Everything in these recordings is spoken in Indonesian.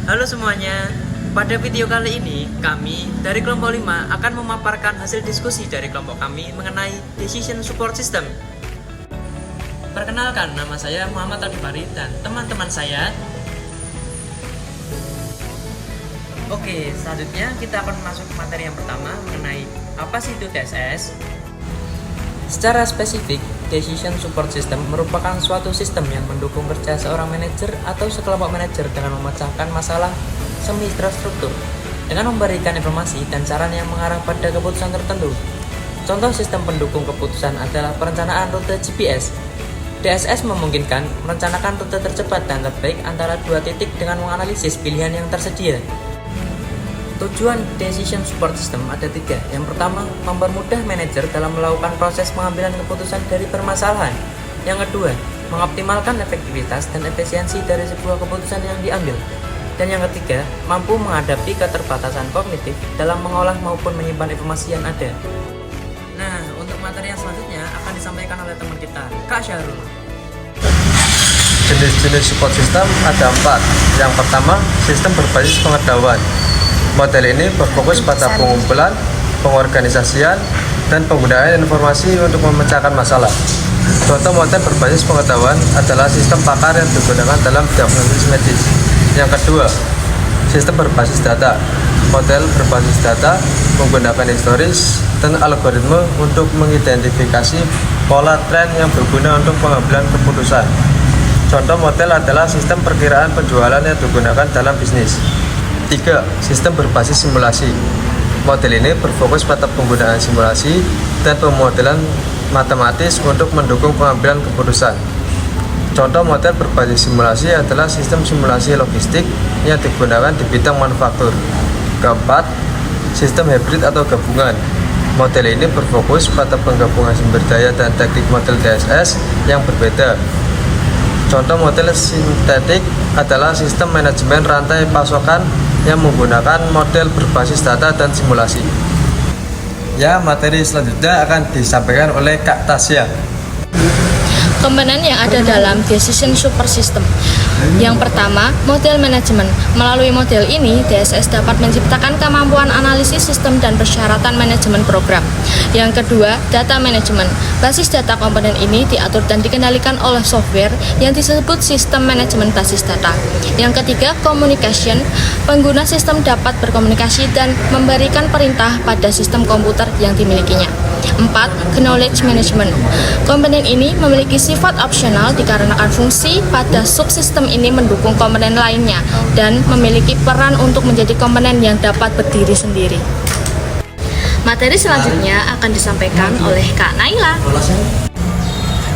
Halo semuanya, pada video kali ini kami dari kelompok 5 akan memaparkan hasil diskusi dari kelompok kami mengenai Decision Support System. Perkenalkan, nama saya Muhammad Alifari dan teman-teman saya. Oke, selanjutnya kita akan masuk ke materi yang pertama mengenai apa sih itu DSS. Secara spesifik, Decision Support System merupakan suatu sistem yang mendukung kerja seorang manajer atau sekelompok manajer dengan memecahkan masalah semi-terstruktur dengan memberikan informasi dan saran yang mengarah pada keputusan tertentu. Contoh sistem pendukung keputusan adalah perencanaan rute GPS. DSS memungkinkan merencanakan rute tercepat dan terbaik antara dua titik dengan menganalisis pilihan yang tersedia. Tujuan Decision Support System ada 3. Yang pertama, mempermudah manajer dalam melakukan proses pengambilan keputusan dari permasalahan. Yang kedua, mengoptimalkan efektivitas dan efisiensi dari sebuah keputusan yang diambil. Dan yang ketiga, mampu menghadapi keterbatasan kognitif dalam mengolah maupun menyimpan informasi yang ada. Nah, untuk materi yang selanjutnya akan disampaikan oleh teman kita, Kak Syahrul. Jenis-jenis support system ada 4. Yang pertama, sistem berbasis pengetahuan. Model ini berfokus pada pengumpulan, pengorganisasian, dan penggunaan informasi untuk memecahkan masalah. Contoh model berbasis pengetahuan adalah sistem pakar yang digunakan dalam diagnosis medis. Yang kedua, sistem berbasis data. Model berbasis data menggunakan historis dan algoritma untuk mengidentifikasi pola tren yang berguna untuk pengambilan keputusan. Contoh model adalah sistem perkiraan penjualan yang digunakan dalam bisnis. 3. Sistem berbasis simulasi. Model ini berfokus pada penggunaan simulasi dan pemodelan matematis untuk mendukung pengambilan keputusan. Contoh model berbasis simulasi adalah sistem simulasi logistik yang digunakan di bidang manufaktur. Keempat, sistem hybrid atau gabungan. Model ini berfokus pada penggabungan sumber daya dan teknik model DSS yang berbeda. Contoh model sintetik adalah sistem manajemen rantai pasokan yang menggunakan model berbasis data dan simulasi. Ya, materi selanjutnya akan disampaikan oleh Kak Tasya. Komponen yang ada dalam Decision Support System. Yang pertama, model manajemen. Melalui model ini, DSS dapat menciptakan kemampuan analisis sistem dan persyaratan manajemen program. Yang kedua, data manajemen. Basis data komponen ini diatur dan dikendalikan oleh software yang disebut sistem manajemen basis data. Yang ketiga, communication. Pengguna sistem dapat berkomunikasi dan memberikan perintah pada sistem komputer yang dimilikinya. 4. Knowledge management. Komponen ini memiliki sifat opsional dikarenakan fungsi pada subsistem ini mendukung komponen lainnya dan memiliki peran untuk menjadi komponen yang dapat berdiri sendiri. Materi selanjutnya akan disampaikan oleh Kak Naila.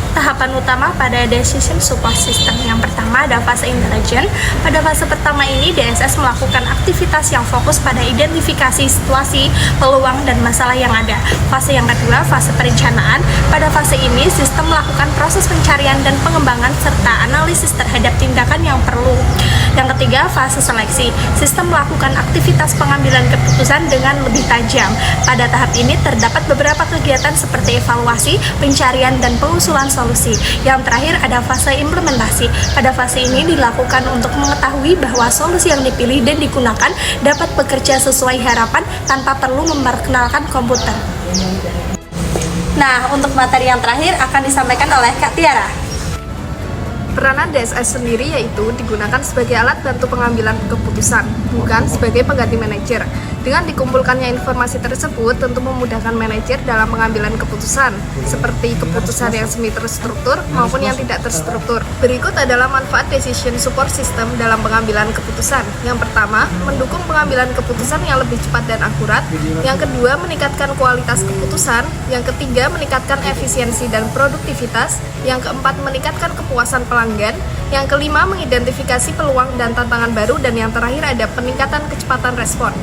Tahapan utama pada Decision Support System. Yang pertama ada fase intelijen. Pada fase pertama ini DSS melakukan aktivitas yang fokus pada identifikasi situasi, peluang, dan masalah yang ada. Fase yang kedua, fase perencanaan. Pada fase ini sistem melakukan proses pencarian dan pengembangan serta analisis terhadap tindakan yang perlu. Yang ketiga, fase seleksi. Sistem melakukan aktivitas pengambilan keputusan dengan lebih tajam. Pada tahap ini terdapat beberapa kegiatan seperti evaluasi, pencarian, dan pengusulan solusi. Yang terakhir ada fase implementasi. Pada fase ini dilakukan untuk mengetahui bahwa solusi yang dipilih dan digunakan dapat bekerja sesuai harapan tanpa perlu memperkenalkan komputer. Nah, untuk materi yang terakhir akan disampaikan oleh Kak Tiara. Peranan DSS sendiri yaitu digunakan sebagai alat bantu pengambilan keputusan, bukan sebagai pengganti manajer. Dengan dikumpulkannya informasi tersebut tentu memudahkan manajer dalam pengambilan keputusan, seperti keputusan yang semi terstruktur maupun yang tidak terstruktur. Berikut adalah manfaat Decision Support System dalam pengambilan keputusan. Yang pertama, mendukung pengambilan keputusan yang lebih cepat dan akurat. Yang kedua, meningkatkan kualitas keputusan. Yang ketiga, meningkatkan efisiensi dan produktivitas. Yang keempat, meningkatkan kepuasan pelanggan. Yang kelima, mengidentifikasi peluang dan tantangan baru. Dan yang terakhir ada peningkatan kecepatan respon.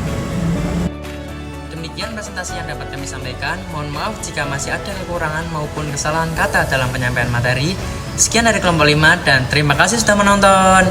Demikian presentasi yang dapat kami sampaikan. Mohon maaf jika masih ada kekurangan maupun kesalahan kata dalam penyampaian materi. Sekian dari kelompok 5 dan terima kasih sudah menonton.